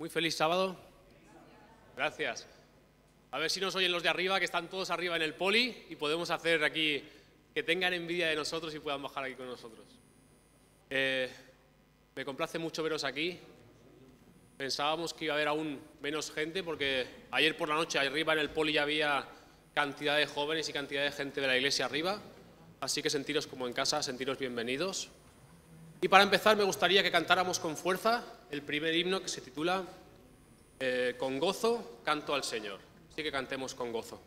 Muy feliz sábado. Gracias. A ver si nos oyen los de arriba, que están todos arriba en el poli, y podemos hacer aquí que tengan envidia de nosotros y puedan bajar aquí con nosotros. Me complace mucho veros aquí. Pensábamos que iba a haber aún menos gente, porque ayer por la noche arriba en el poli ya había cantidad de jóvenes y cantidad de gente de la iglesia arriba. Así que sentiros como en casa, sentiros bienvenidos. Y para empezar me gustaría que cantáramos con fuerza el primer himno, que se titula Con gozo canto al Señor. Así que cantemos con gozo.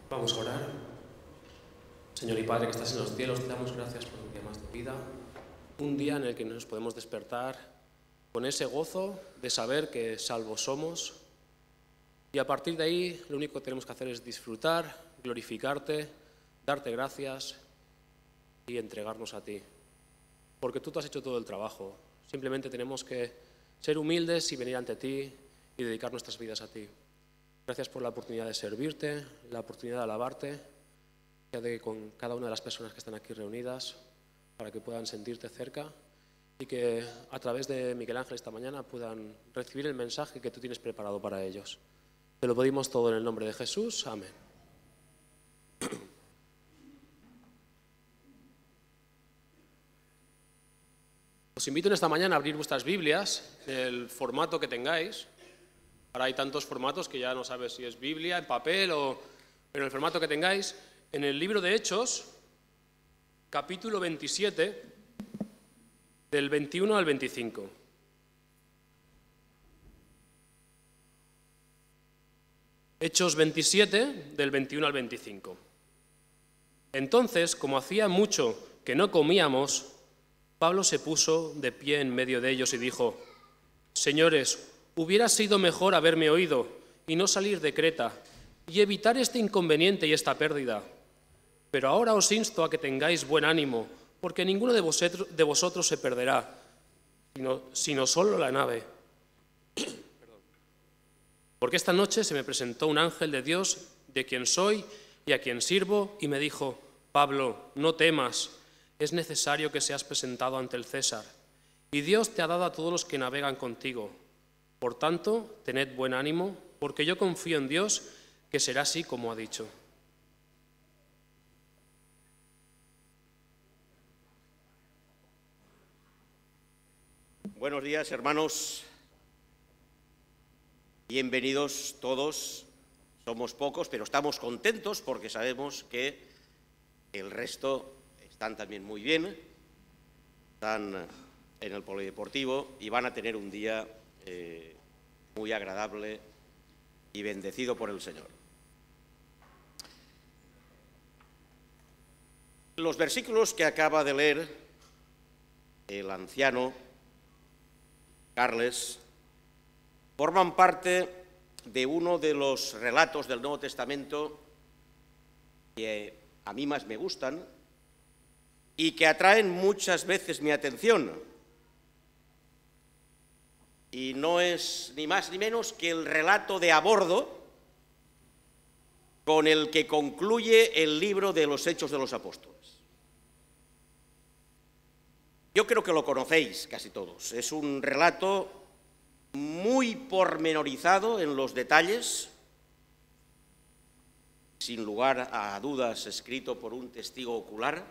Vamos a orar. Señor y Padre que estás en los cielos, te damos gracias por un día más de vida, un día en el que nos podemos despertar con ese gozo de saber que salvos somos, y a partir de ahí lo único que tenemos que hacer es disfrutar, glorificarte, darte gracias y entregarnos a ti, porque tú te has hecho todo el trabajo. Simplemente tenemos que ser humildes y venir ante ti y dedicar nuestras vidas a ti. Gracias por la oportunidad de servirte, la oportunidad de alabarte, con cada una de las personas que están aquí reunidas, para que puedan sentirte cerca y que a través de Miguel Ángel esta mañana puedan recibir el mensaje que tú tienes preparado para ellos. Te lo pedimos todo en el nombre de Jesús. Amén. Os invito en esta mañana a abrir vuestras Biblias en el formato que tengáis. Ahora hay tantos formatos que ya no sabes si es Biblia, en papel o en el formato que tengáis. En el libro de Hechos, capítulo 27, del 21 al 25. Hechos 27, del 21 al 25. Entonces, como hacía mucho que no comíamos, Pablo se puso de pie en medio de ellos y dijo: Señores, hubiera sido mejor haberme oído y no salir de Creta y evitar este inconveniente y esta pérdida. Pero ahora os insto a que tengáis buen ánimo, porque ninguno de vosotros se perderá, sino solo la nave. Porque esta noche se me presentó un ángel de Dios, de quien soy y a quien sirvo, y me dijo: Pablo, no temas, es necesario que seas presentado ante el César, y Dios te ha dado a todos los que navegan contigo. Por tanto, tened buen ánimo, porque yo confío en Dios, que será así como ha dicho. Buenos días, hermanos. Bienvenidos todos. Somos pocos, pero estamos contentos porque sabemos que el resto están también muy bien, están en el polideportivo y van a tener un día muy agradable y bendecido por el Señor. Los versículos que acaba de leer el anciano Carles forman parte de uno de los relatos del Nuevo Testamento que a mí más me gustan y que atraen muchas veces mi atención. Y no es ni más ni menos que el relato de a bordo con el que concluye el libro de los Hechos de los Apóstoles. Yo creo que lo conocéis casi todos. Es un relato muy pormenorizado en los detalles, sin lugar a dudas escrito por un testigo ocular,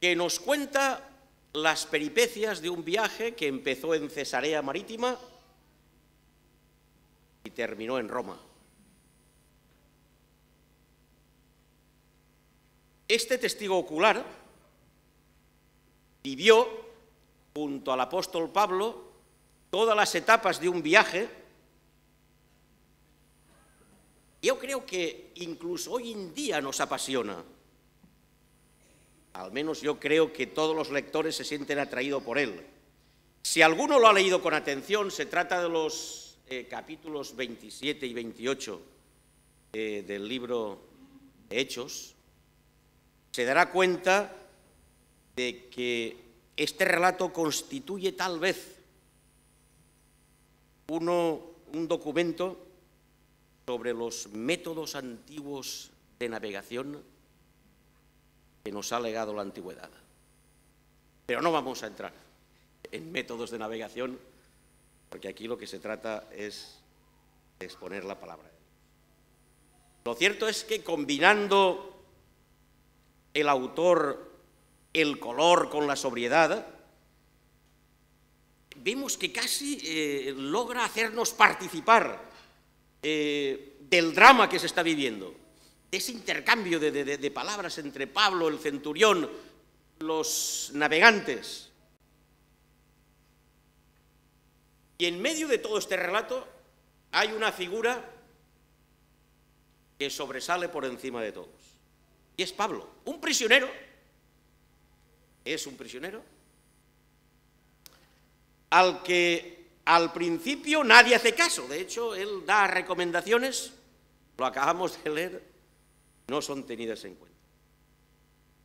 que nos cuenta las peripecias de un viaje que empezó en Cesarea Marítima y terminó en Roma. Este testigo ocular vivió junto al apóstol Pablo todas las etapas de un viaje. Yo creo que incluso hoy en día nos apasiona. Al menos yo creo que todos los lectores se sienten atraídos por él. Si alguno lo ha leído con atención, se trata de los capítulos 27 y 28 del libro de Hechos, se dará cuenta de que este relato constituye tal vez un documento sobre los métodos antiguos de navegación que nos ha legado la antigüedad. Pero no vamos a entrar en métodos de navegación, porque aquí lo que se trata es de exponer la palabra. Lo cierto es que combinando el autor el color con la sobriedad, vemos que casi logra hacernos participar del drama que se está viviendo, de ese intercambio de palabras entre Pablo, el centurión, los navegantes. Y en medio de todo este relato hay una figura que sobresale por encima de todos, y es Pablo, un prisionero. Es un prisionero al que al principio nadie hace caso. De hecho, él da recomendaciones, lo acabamos de leer, no son tenidas en cuenta.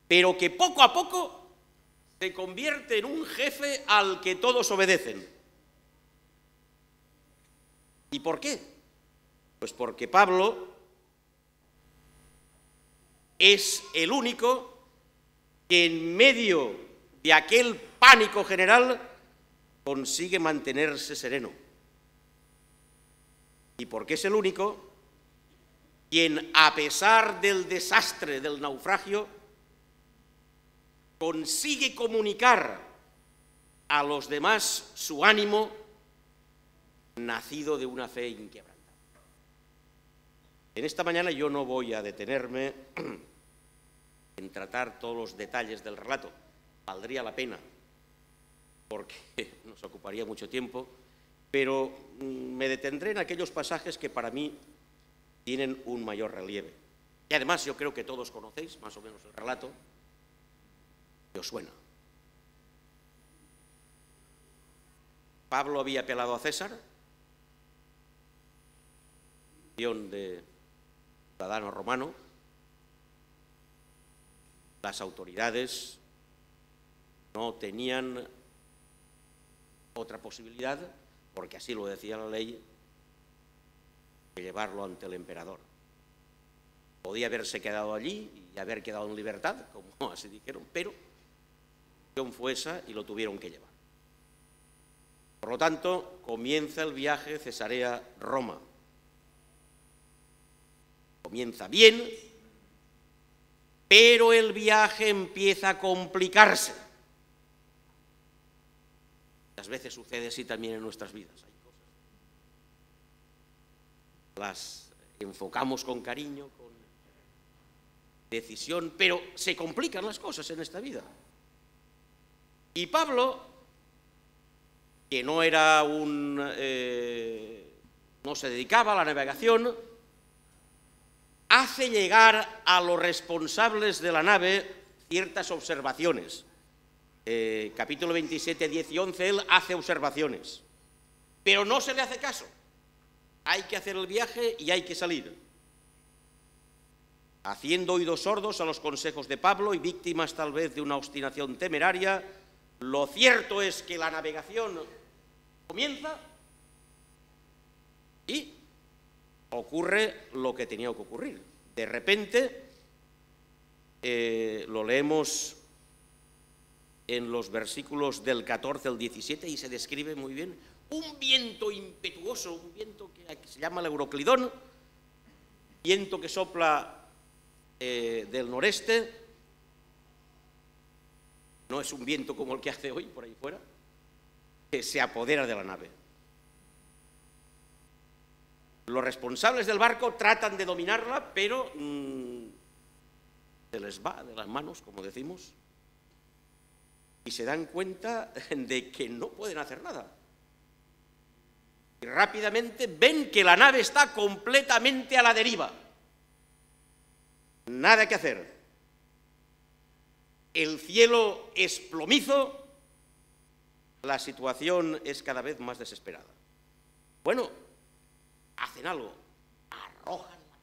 Pero que poco a poco se convierte en un jefe al que todos obedecen. ¿Y por qué? Pues porque Pablo es el único que en medio de aquel pánico general consigue mantenerse sereno. Y porque es el único quien, a pesar del desastre del naufragio, consigue comunicar a los demás su ánimo nacido de una fe inquebrantable. En esta mañana yo no voy a detenerme en tratar todos los detalles del relato. Valdría la pena, porque nos ocuparía mucho tiempo, pero me detendré en aquellos pasajes que para mí tienen un mayor relieve. Y además yo creo que todos conocéis más o menos el relato, que os suena. Pablo había apelado a César, de ciudadano romano. Las autoridades no tenían otra posibilidad, porque así lo decía la ley, que llevarlo ante el emperador. Podía haberse quedado allí y haber quedado en libertad, como así dijeron, pero la opción fue esa y lo tuvieron que llevar. Por lo tanto, comienza el viaje Cesarea-Roma. Comienza bien, pero el viaje empieza a complicarse. muchas veces sucede así también en nuestras vidas. Hay cosas. Las enfocamos con cariño, con decisión, pero se complican las cosas en esta vida. Y Pablo, que no era no se dedicaba a la navegación, hace llegar a los responsables de la nave ciertas observaciones. Capítulo 27, 10 y 11, él hace observaciones, pero no se le hace caso. Hay que hacer el viaje y hay que salir. Haciendo oídos sordos a los consejos de Pablo y víctimas tal vez de una obstinación temeraria, lo cierto es que la navegación comienza y ocurre lo que tenía que ocurrir. De repente, lo leemos en los versículos del 14 al 17 y se describe muy bien un viento impetuoso, un viento que se llama el Euroclidón, viento que sopla del noreste. No es un viento como el que hace hoy por ahí fuera, que se apodera de la nave. Los responsables del barco tratan de dominarla, pero se les va de las manos, como decimos, y se dan cuenta de que no pueden hacer nada. Y rápidamente ven que la nave está completamente a la deriva. Nada que hacer. El cielo es plomizo, la situación es cada vez más desesperada. Bueno, hacen algo, arrojan la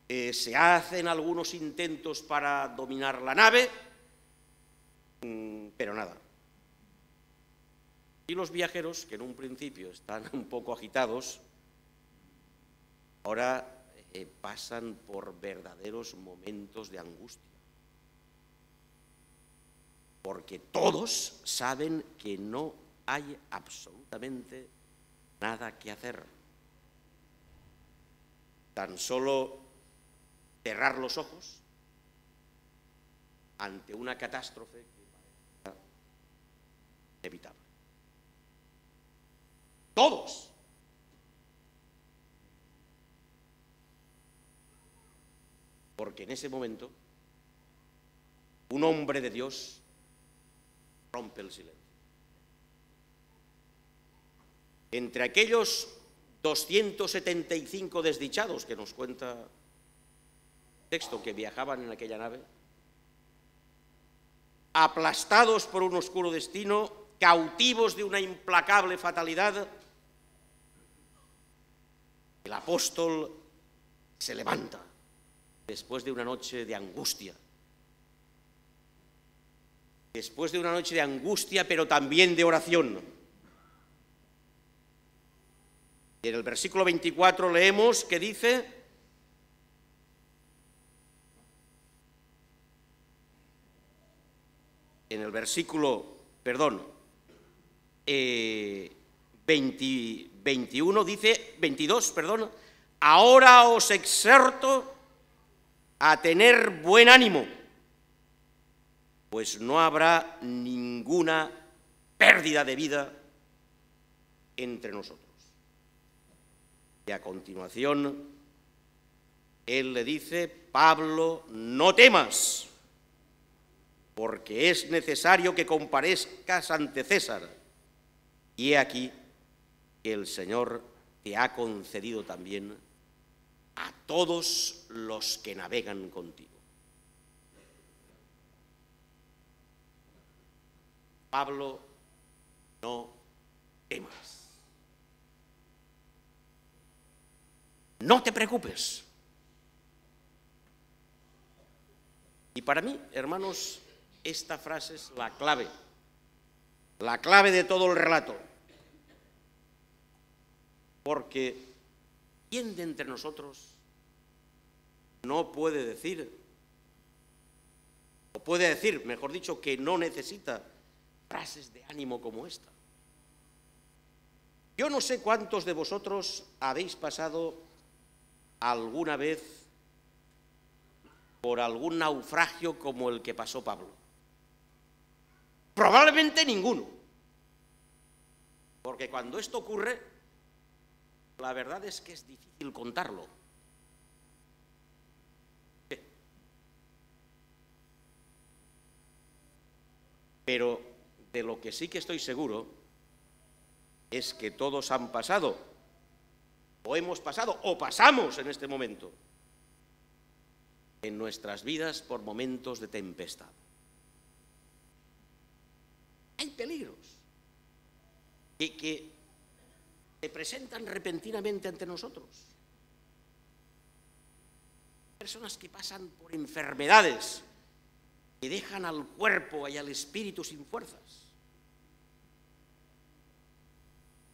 nave. Se hacen algunos intentos para dominar la nave, pero nada. Y los viajeros, que en un principio están un poco agitados, ahora pasan por verdaderos momentos de angustia. Porque todos saben que no hay absolutamente nada que hacer. Tan solo cerrar los ojos ante una catástrofe que parece inevitable. Todos. Porque en ese momento un hombre de Dios rompe el silencio. Entre aquellos 275 desdichados que nos cuenta el texto que viajaban en aquella nave, aplastados por un oscuro destino, cautivos de una implacable fatalidad, el apóstol se levanta después de una noche de angustia. Después de una noche de angustia, pero también de oración. Y en el versículo 24 leemos que dice: en el versículo, 22 dice, ahora os exhorto a tener buen ánimo, pues no habrá ninguna pérdida de vida entre nosotros. Y a continuación, él le dice: Pablo, no temas, porque es necesario que comparezcas ante César. Y he aquí que el Señor te ha concedido también a todos los que navegan contigo. Pablo, no temas. No te preocupes. Y para mí, hermanos, esta frase es la clave de todo el relato. Porque ¿quién de entre nosotros no puede decir, o puede decir, mejor dicho, que no necesita frases de ánimo como esta? Yo no sé cuántos de vosotros habéis pasado alguna vez por algún naufragio como el que pasó Pablo. Probablemente ninguno. Porque cuando esto ocurre, la verdad es que es difícil contarlo. Pero de lo que sí que estoy seguro es que todos han pasado, o hemos pasado, o pasamos en este momento, en nuestras vidas por momentos de tempestad. Hay peligros que se presentan repentinamente ante nosotros. Personas que pasan por enfermedades que dejan al cuerpo y al espíritu sin fuerzas.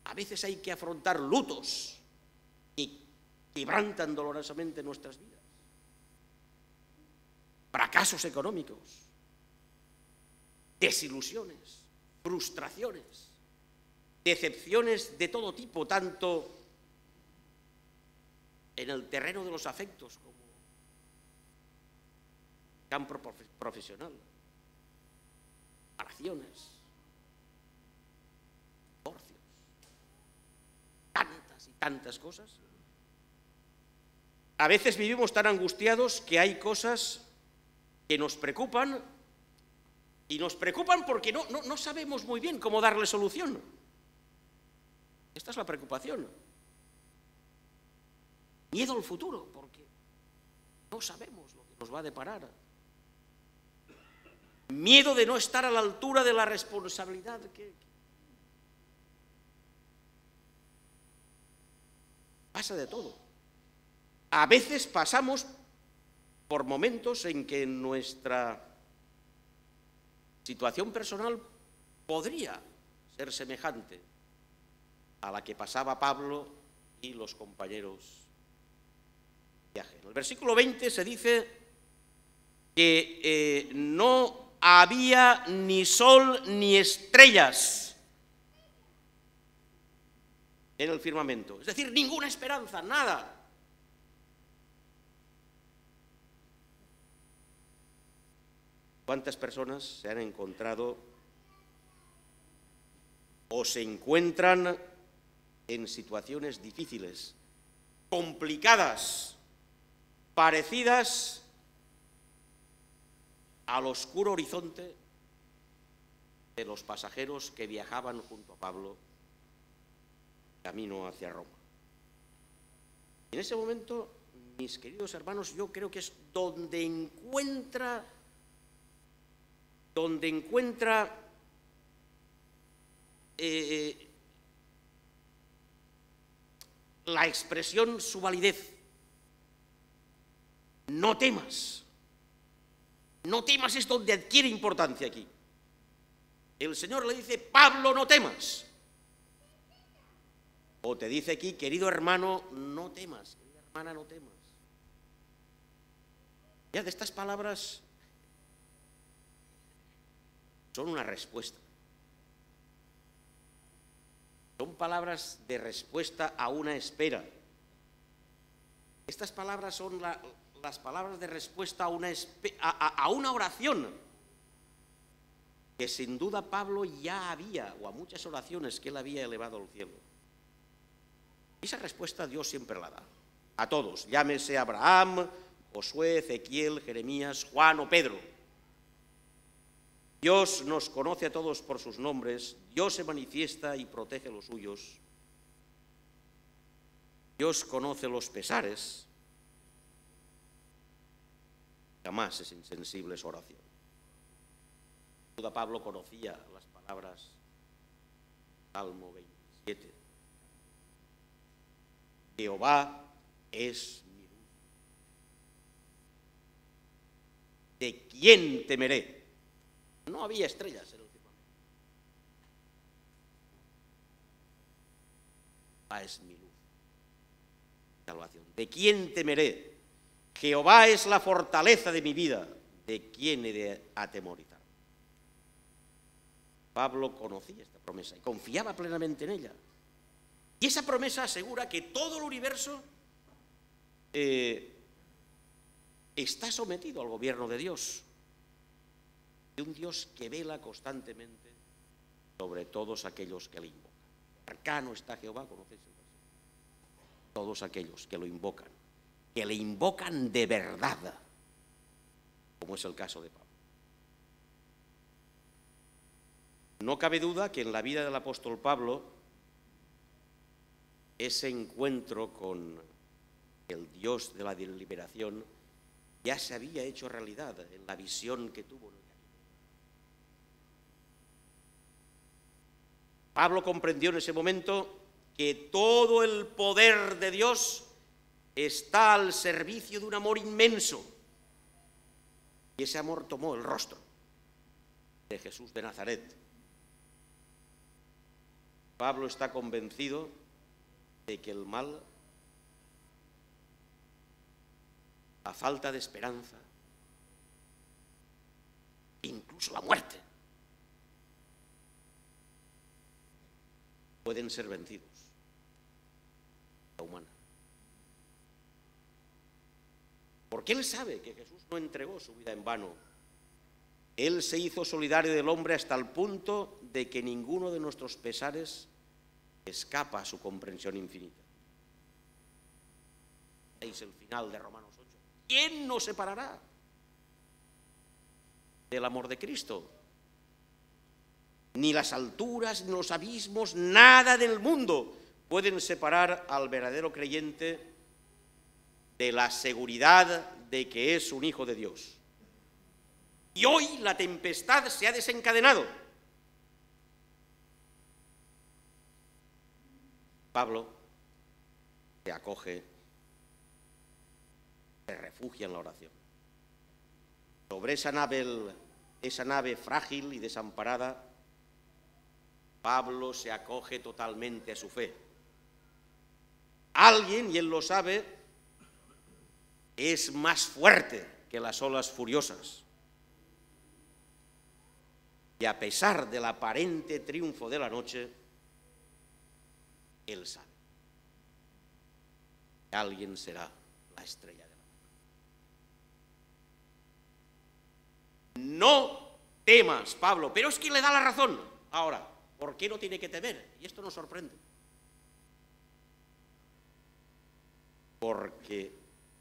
A veces hay que afrontar lutos que quebrantan dolorosamente nuestras vidas. Fracasos económicos, desilusiones, frustraciones, decepciones de todo tipo, tanto en el terreno de los afectos como en el campo profesional, separaciones, divorcios, tantas y tantas cosas. A veces vivimos tan angustiados que hay cosas que nos preocupan, y nos preocupan porque no sabemos muy bien cómo darle solución. Esta es la preocupación. Miedo al futuro, porque no sabemos lo que nos va a deparar. Miedo de no estar a la altura de la responsabilidad que pasa de todo. A veces pasamos por momentos en que nuestra situación personal podría ser semejante a la que pasaba Pablo y los compañeros de viaje. En el versículo 20 se dice que no había ni sol ni estrellas en el firmamento, es decir, ninguna esperanza, nada. ¿Cuántas personas se han encontrado o se encuentran en situaciones difíciles, complicadas, parecidas al oscuro horizonte de los pasajeros que viajaban junto a Pablo camino hacia Roma? En ese momento, mis queridos hermanos, yo creo que es donde encuentra la expresión su validez. No temas. No temas es donde adquiere importancia aquí. El Señor le dice, Pablo, no temas. O te dice aquí, querido hermano, no temas. Querida hermana, no temas. Ya de estas palabras son una respuesta. Son palabras de respuesta a una espera. Estas palabras son las palabras de respuesta a una oración que sin duda Pablo ya había, o a muchas oraciones que él había elevado al cielo. Esa respuesta Dios siempre la da, a todos, llámese Abraham, Josué, Ezequiel, Jeremías, Juan o Pedro. Dios nos conoce a todos por sus nombres, Dios se manifiesta y protege a los suyos. Dios conoce los pesares, jamás es insensible su oración. Sin duda Pablo conocía las palabras, Salmo 27. Jehová es mi luz. ¿De quién temeré? No había estrellas en el firmamento. Jehová es mi luz, salvación. ¿De quién temeré? Jehová es la fortaleza de mi vida. ¿De quién he de atemorizar? Pablo conocía esta promesa y confiaba plenamente en ella. Y esa promesa asegura que todo el universo está sometido al gobierno de Dios. y un Dios que vela constantemente sobre todos aquellos que le invocan. Cercano está Jehová, ¿conocéis el versículo? Todos aquellos que lo invocan, que le invocan de verdad, como es el caso de Pablo. No cabe duda que en la vida del apóstol Pablo, ese encuentro con el Dios de la liberación ya se había hecho realidad en la visión que tuvo en el camino. Pablo comprendió en ese momento que todo el poder de Dios está al servicio de un amor inmenso. Y ese amor tomó el rostro de Jesús de Nazaret. Pablo está convencido de que el mal, la falta de esperanza, incluso la muerte, pueden ser vencidos. La humana. Porque él sabe que Jesús no entregó su vida en vano. Él se hizo solidario del hombre hasta el punto de que ninguno de nuestros pesares escapa a su comprensión infinita. Veis el final de Romanos 8. ¿Quién nos separará del amor de Cristo? Ni las alturas, ni los abismos, nada del mundo pueden separar al verdadero creyente de la seguridad de que es un hijo de Dios. Y hoy la tempestad se ha desencadenado. Pablo se acoge, se refugia en la oración. Sobre esa nave frágil y desamparada, Pablo se acoge totalmente a su fe. Alguien, y él lo sabe, es más fuerte que las olas furiosas. Y a pesar del aparente triunfo de la noche, él sabe que alguien será la estrella de la mañana. No temas, Pablo, pero es que le da la razón. Ahora, ¿por qué no tiene que temer? Y esto nos sorprende. Porque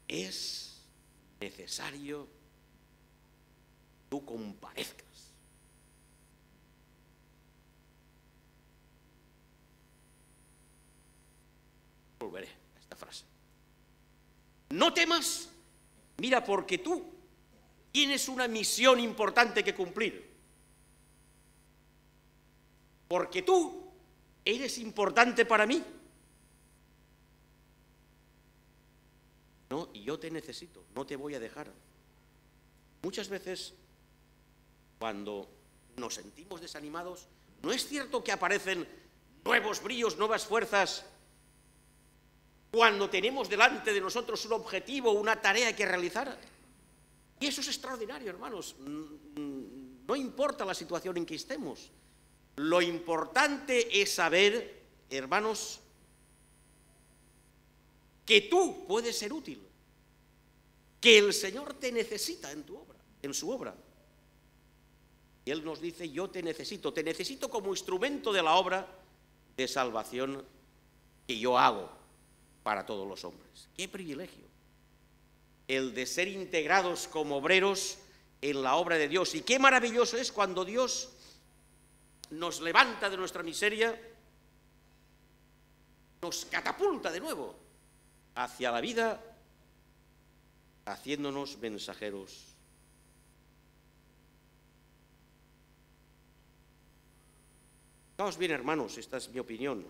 es necesario que tú comparezcas. Volveré a esta frase. No temas, mira, porque tú tienes una misión importante que cumplir. Porque tú eres importante para mí. No, y yo te necesito, no te voy a dejar. Muchas veces, cuando nos sentimos desanimados, ¿no es cierto que aparecen nuevos bríos, nuevas fuerzas? Cuando tenemos delante de nosotros un objetivo, una tarea que realizar. Y eso es extraordinario, hermanos. No importa la situación en que estemos. Lo importante es saber, hermanos, que tú puedes ser útil, que el Señor te necesita en tu obra, en su obra. Y Él nos dice, yo te necesito como instrumento de la obra de salvación que yo hago para todos los hombres. ¡Qué privilegio! El de ser integrados como obreros en la obra de Dios. Y qué maravilloso es cuando Dios nos levanta de nuestra miseria, nos catapulta de nuevo hacia la vida, haciéndonos mensajeros. Fijaos bien, hermanos, esta es mi opinión.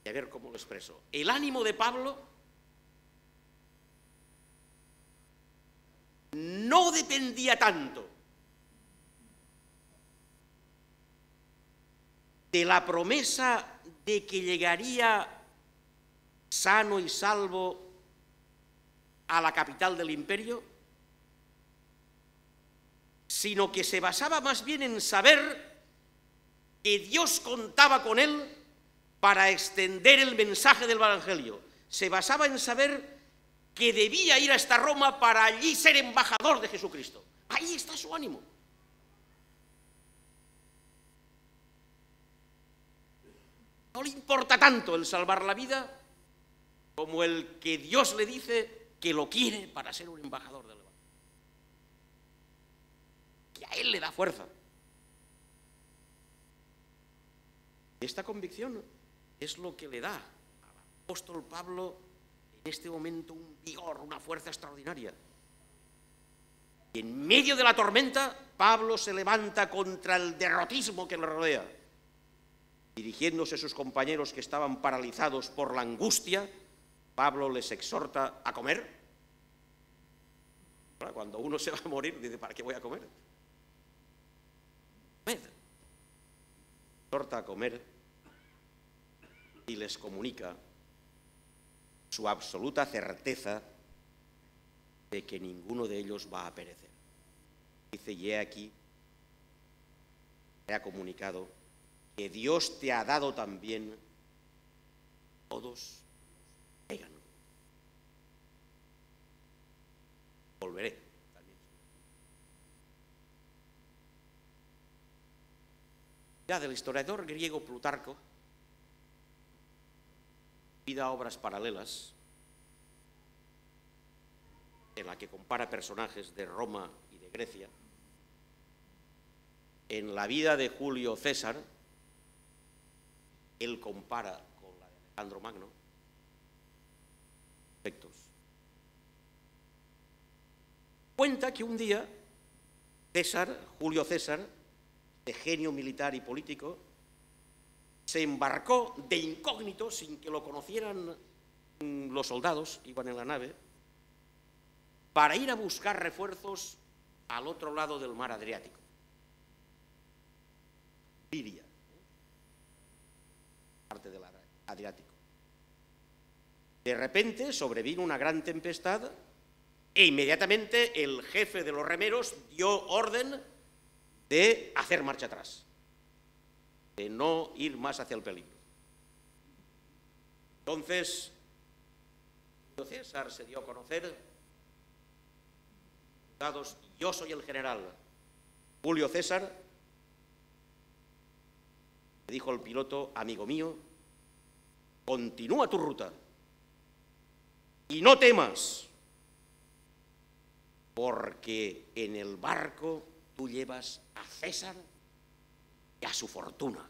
Y a ver cómo lo expreso. El ánimo de Pablo no dependía tanto de la promesa de que llegaría sano y salvo a la capital del imperio, sino que se basaba más bien en saber que Dios contaba con él para extender el mensaje del Evangelio. Se basaba en saber que debía ir hasta Roma para allí ser embajador de Jesucristo. Ahí está su ánimo. No le importa tanto el salvar la vida como el que Dios le dice que lo quiere para ser un embajador del Evangelio. Que a él le da fuerza. Esta convicción es lo que le da al apóstol Pablo en este momento un vigor, una fuerza extraordinaria. Y en medio de la tormenta, Pablo se levanta contra el derrotismo que le rodea. Dirigiéndose a sus compañeros que estaban paralizados por la angustia, Pablo les exhorta a comer. Cuando uno se va a morir, dice, ¿para qué voy a comer? Comed. Exhorta a comer y les comunica su absoluta certeza de que ninguno de ellos va a perecer. Dice, y he aquí, he comunicado que Dios te ha dado también todos pegan. Volveré también. Ya del historiador griego Plutarco, vida obras paralelas, en la que compara personajes de Roma y de Grecia. En la vida de Julio César, él compara con la de Alejandro Magno aspectos. Cuenta que un día Julio César, de genio militar y político, se embarcó de incógnito, sin que lo conocieran los soldados, iban en la nave, para ir a buscar refuerzos al otro lado del mar Adriático, Liria, parte del Adriático. De repente sobrevino una gran tempestad e inmediatamente el jefe de los remeros dio orden de hacer marcha atrás, de no ir más hacia el peligro. Entonces, César se dio a conocer, yo soy el general Julio César, le dijo el piloto, amigo mío, continúa tu ruta y no temas, porque en el barco tú llevas a César y a su fortuna.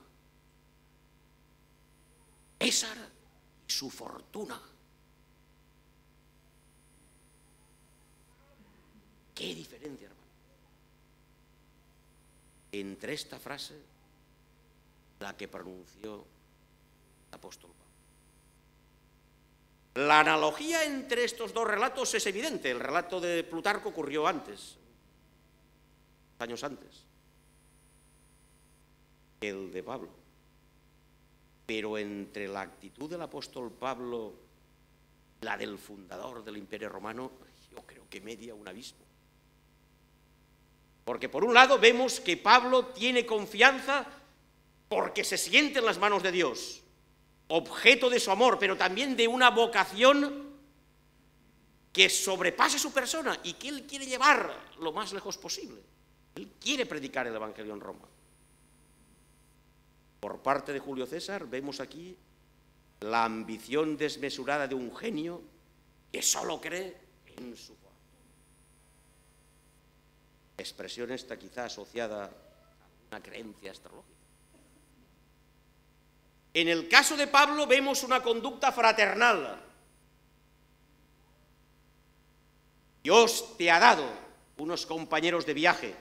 César y su fortuna. ¿Qué diferencia, hermano, entre esta frase, la que pronunció el apóstol Pablo? La analogía entre estos dos relatos es evidente. El relato de Plutarco ocurrió antes, años antes, que el de Pablo. Pero entre la actitud del apóstol Pablo y la del fundador del Imperio Romano, yo creo que media un abismo. Porque por un lado vemos que Pablo tiene confianza porque se siente en las manos de Dios, objeto de su amor, pero también de una vocación que sobrepasa su persona y que él quiere llevar lo más lejos posible. Él quiere predicar el Evangelio en Roma. Por parte de Julio César vemos aquí la ambición desmesurada de un genio que solo cree en su fortuna. Expresión esta quizá asociada a una creencia astrológica. En el caso de Pablo vemos una conducta fraternal. Dios te ha dado unos compañeros de viaje.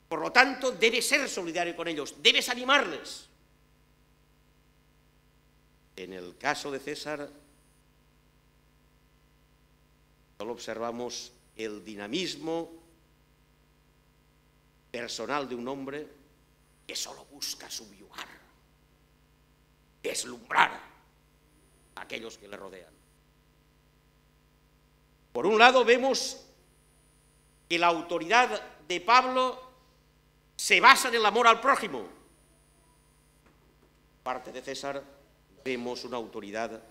Por lo tanto, debes ser solidario con ellos, debes animarles. En el caso de César, solo observamos el dinamismo personal de un hombre que solo busca subyugar, deslumbrar a aquellos que le rodean. Por un lado vemos que la autoridad de Pablo se basa en el amor al prójimo. Parte de César vemos una autoridad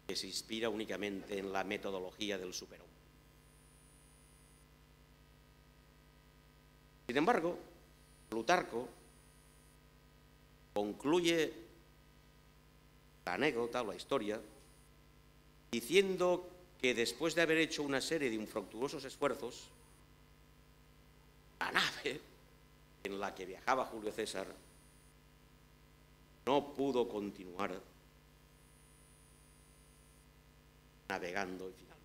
que se inspira únicamente en la metodología del superhombre. Sin embargo, Plutarco concluye la anécdota o la historia diciendo que después de haber hecho una serie de infructuosos esfuerzos, la nave en la que viajaba Julio César no pudo continuar navegando y finalmente.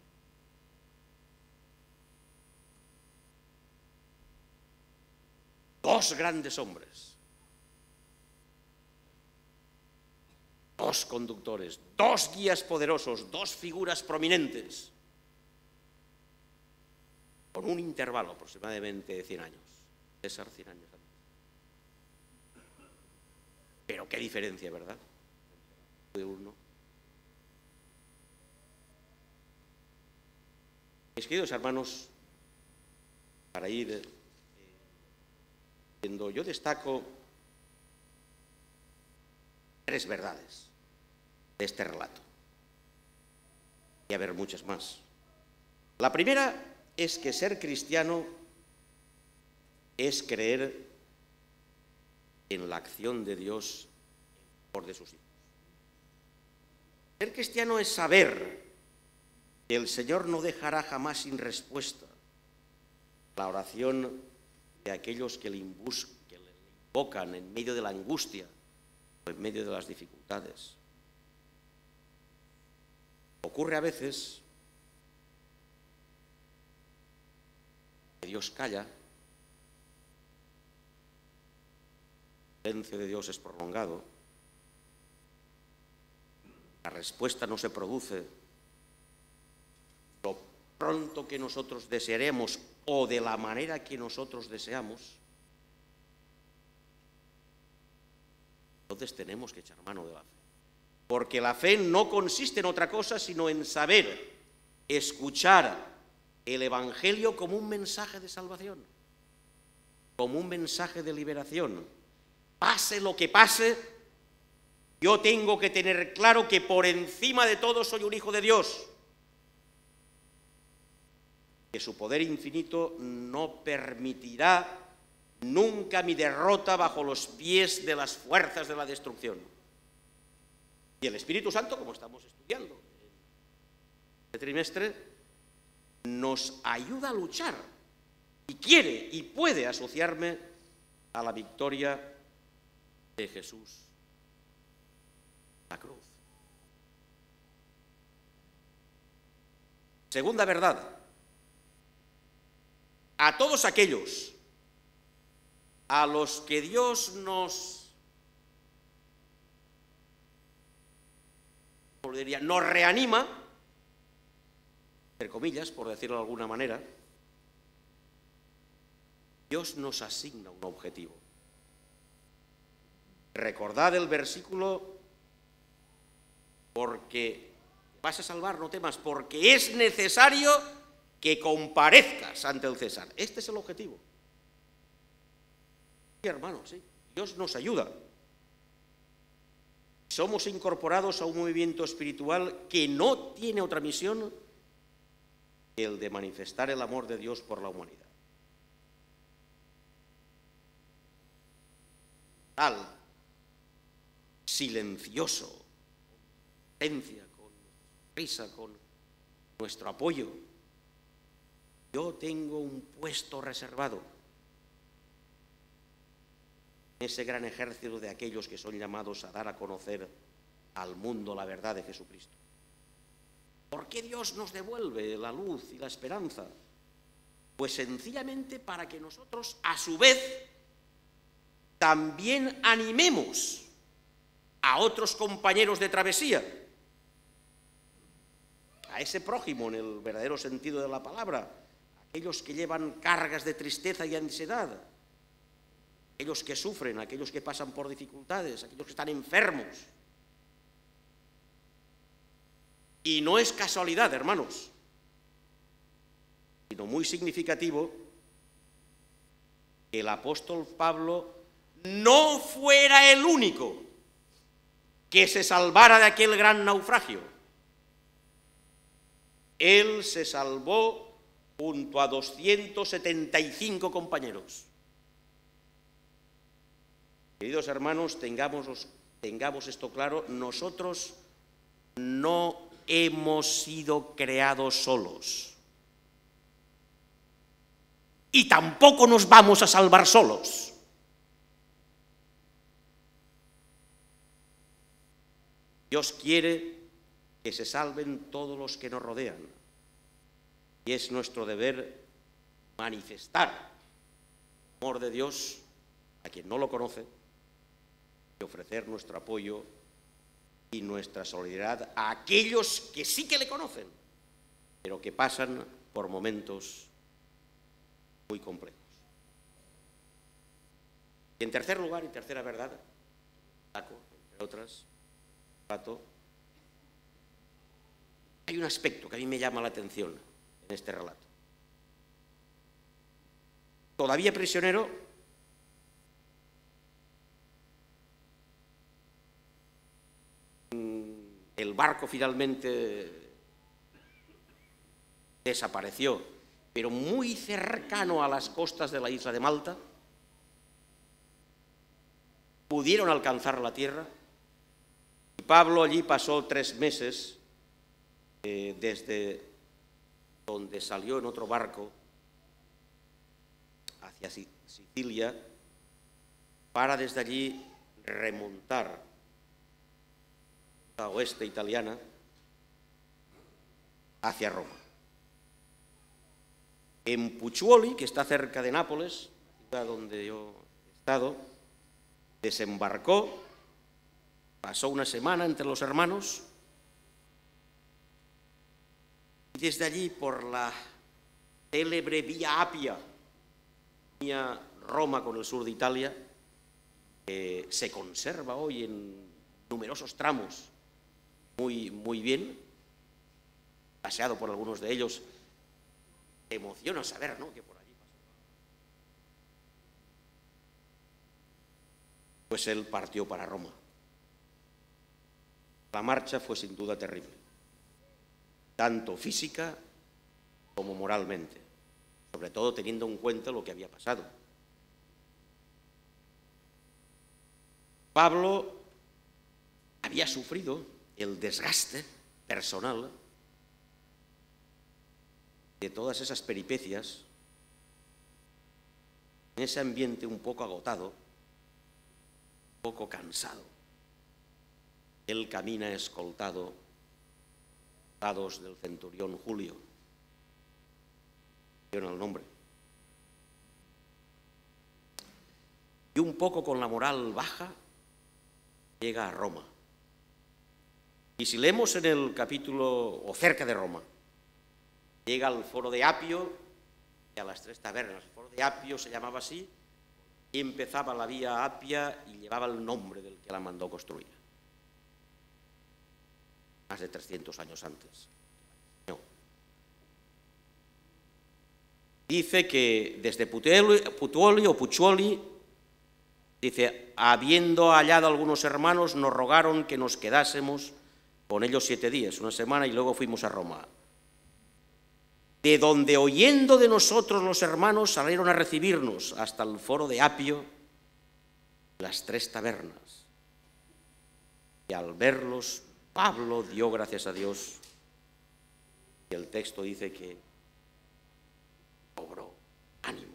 Dos grandes hombres, dos conductores, dos guías poderosos, dos figuras prominentes, con un intervalo aproximadamente de 100 años. César, 100 años antes. Pero qué diferencia, ¿verdad? De uno. Mis queridos hermanos, para ir viendo, yo destaco 3 verdades de este relato. Y a ver muchas más. La primera es que ser cristiano es creer en la acción de Dios en favor de sus hijos. Ser cristiano es saber que el Señor no dejará jamás sin respuesta la oración de aquellos que le invocan en medio de la angustia o en medio de las dificultades. Ocurre a veces que Dios calla, el silencio de Dios es prolongado, la respuesta no se produce lo pronto que nosotros desearemos o de la manera que nosotros deseamos. Entonces tenemos que echar mano de la fe, porque la fe no consiste en otra cosa sino en saber escuchar el Evangelio como un mensaje de salvación, como un mensaje de liberación. Pase lo que pase, yo tengo que tener claro que por encima de todo soy un hijo de Dios, que su poder infinito no permitirá nunca mi derrota bajo los pies de las fuerzas de la destrucción. Y el Espíritu Santo, como estamos estudiando este trimestre, nos ayuda a luchar y quiere y puede asociarme a la victoria de Jesús, la cruz. Segunda verdad, a todos aquellos a los que Dios nos reanima, entre comillas, por decirlo de alguna manera, Dios nos asigna un objetivo. Recordad el versículo, porque vas a salvar, no temas, porque es necesario que comparezcas ante el César. Este es el objetivo. Sí, hermanos, sí, Dios nos ayuda. Somos incorporados a un movimiento espiritual que no tiene otra misión que el de manifestar el amor de Dios por la humanidad. Tal, silencioso, con presencia, con risa, con nuestro apoyo. Yo tengo un puesto reservado en ese gran ejército de aquellos que son llamados a dar a conocer al mundo la verdad de Jesucristo. ¿Por qué Dios nos devuelve la luz y la esperanza? Pues sencillamente para que nosotros, a su vez, también animemos a otros compañeros de travesía, a ese prójimo en el verdadero sentido de la palabra, aquellos que llevan cargas de tristeza y ansiedad, aquellos que sufren, aquellos que pasan por dificultades, aquellos que están enfermos. Y no es casualidad, hermanos, sino muy significativo que el apóstol Pablo no fuera el único que se salvara de aquel gran naufragio. Él se salvó junto a 275 compañeros. Queridos hermanos, tengamos esto claro, nosotros no hemos sido creados solos. Y tampoco nos vamos a salvar solos. Dios quiere que se salven todos los que nos rodean. Y es nuestro deber manifestar el amor de Dios a quien no lo conoce y ofrecer nuestro apoyo y nuestra solidaridad a aquellos que sí que le conocen, pero que pasan por momentos muy complejos. Y en tercer lugar, y tercera verdad, entre otras, hay un aspecto que a mí me llama la atención en este relato. Todavía prisionero, el barco finalmente desapareció, pero muy cercano a las costas de la isla de Malta, pudieron alcanzar la tierra. Y Pablo allí pasó 3 meses desde donde salió en otro barco hacia Sicilia para desde allí remontar la oeste italiana hacia Roma. En Puccioli, que está cerca de Nápoles, la ciudad donde yo he estado, desembarcó, pasó una semana entre los hermanos y desde allí por la célebre Vía Apia, unía Roma con el sur de Italia, se conserva hoy en numerosos tramos muy bien, paseado por algunos de ellos. Te emociona saber, ¿no?, que por allí pasó. Pues él partió para Roma. La marcha fue sin duda terrible, tanto física como moralmente, sobre todo teniendo en cuenta lo que había pasado. Pablo había sufrido el desgaste personal de todas esas peripecias, en ese ambiente un poco agotado, un poco cansado. Él camina escoltado, dados del centurión Julio, en el nombre, y un poco con la moral baja, llega a Roma. Y si leemos en el capítulo, o cerca de Roma, llega al foro de Apio y a las 3 tabernas. El foro de Apio se llamaba así, y empezaba la Vía Apia y llevaba el nombre del que la mandó construir. Más de 300 años antes. No. Dice que desde Puccioli, dice, habiendo hallado algunos hermanos, nos rogaron que nos quedásemos con ellos 7 días, una semana, y luego fuimos a Roma. De donde, oyendo de nosotros los hermanos, salieron a recibirnos hasta el foro de Apio, las 3 tabernas. Y al verlos, Pablo dio gracias a Dios, y el texto dice que cobró ánimo.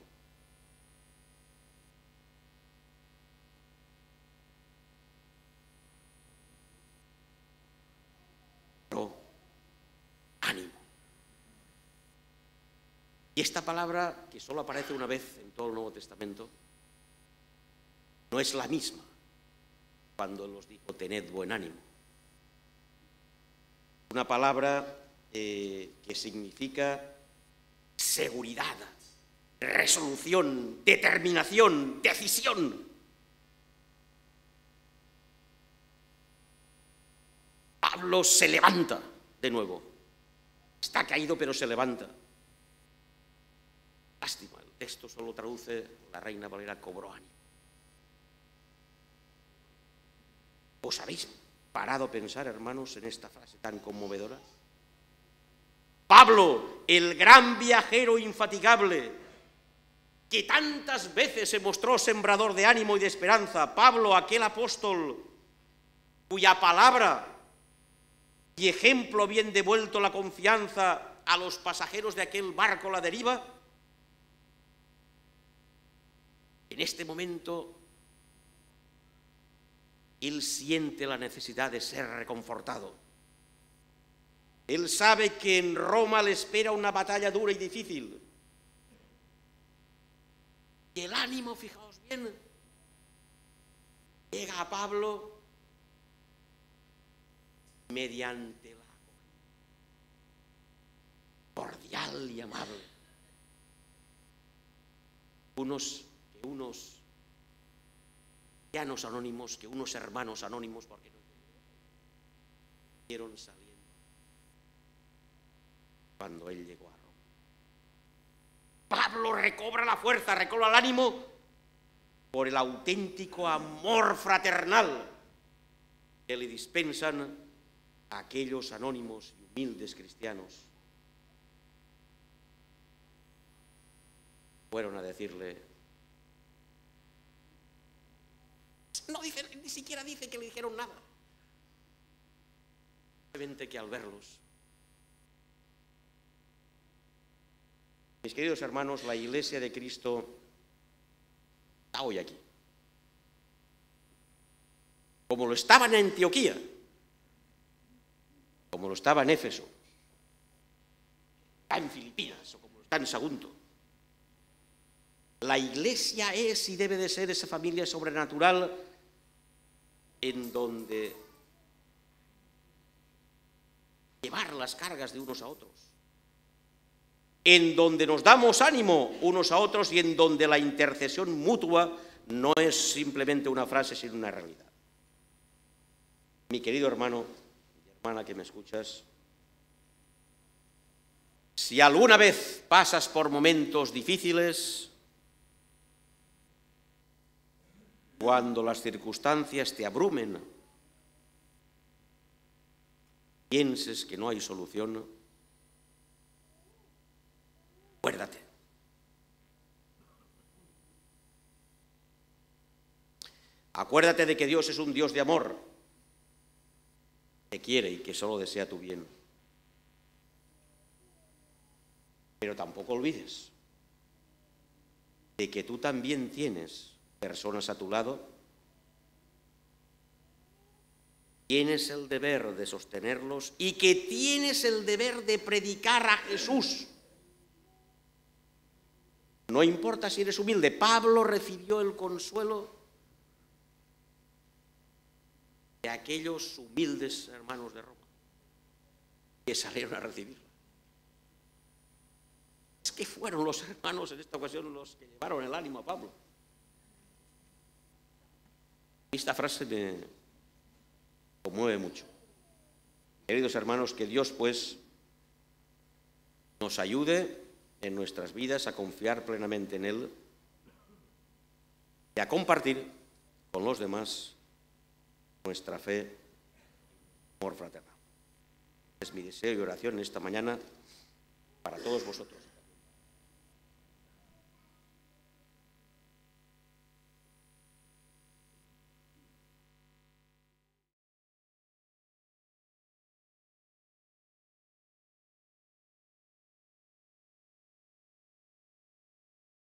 Cobró ánimo. Y esta palabra, que solo aparece una vez en todo el Nuevo Testamento, no es la misma cuando Él nos dijo, tened buen ánimo. Una palabra que significa seguridad, resolución, determinación, decisión. Pablo se levanta de nuevo. Está caído, pero se levanta. Lástima, el texto solo traduce, la Reina Valera, cobró ánimo. ¿Os habéis parado a pensar, hermanos, en esta frase tan conmovedora? Pablo, el gran viajero infatigable, que tantas veces se mostró sembrador de ánimo y de esperanza. Pablo, aquel apóstol cuya palabra y ejemplo bien devuelto la confianza a los pasajeros de aquel barco a la deriva. En este momento, él siente la necesidad de ser reconfortado. Él sabe que en Roma le espera una batalla dura y difícil. Y el ánimo, fijaos bien, llega a Pablo mediante la cordial y amable. Unos cristianos anónimos, que unos hermanos anónimos, porque no vieron saliendo cuando él llegó a Roma. Pablo recobra la fuerza, recobra el ánimo por el auténtico amor fraternal que le dispensan a aquellos anónimos y humildes cristianos. Fueron a decirle, no dice, ni siquiera dice que le dijeron nada, simplemente que al verlos. Mis queridos hermanos, la Iglesia de Cristo está hoy aquí, como lo estaba en Antioquía, como lo estaba en Éfeso, está en Filipinas o como lo está en Sagunto. La Iglesia es y debe de ser esa familia sobrenatural en donde llevar las cargas de unos a otros, en donde nos damos ánimo unos a otros y en donde la intercesión mutua no es simplemente una frase, sino una realidad. Mi querido hermano y hermana que me escuchas, si alguna vez pasas por momentos difíciles, cuando las circunstancias te abrumen, pienses que no hay solución, acuérdate. Acuérdate de que Dios es un Dios de amor, que quiere y que solo desea tu bien. Pero tampoco olvides de que tú también tienes personas a tu lado, tienes el deber de sostenerlos y que tienes el deber de predicar a Jesús. No importa si eres humilde. Pablo recibió el consuelo de aquellos humildes hermanos de Roma que salieron a recibirlo. Es que fueron los hermanos en esta ocasión los que llevaron el ánimo a Pablo. Esta frase me conmueve mucho. Queridos hermanos, que Dios pues nos ayude en nuestras vidas a confiar plenamente en Él y a compartir con los demás nuestra fe y amor fraternal. Es mi deseo y oración esta mañana para todos vosotros.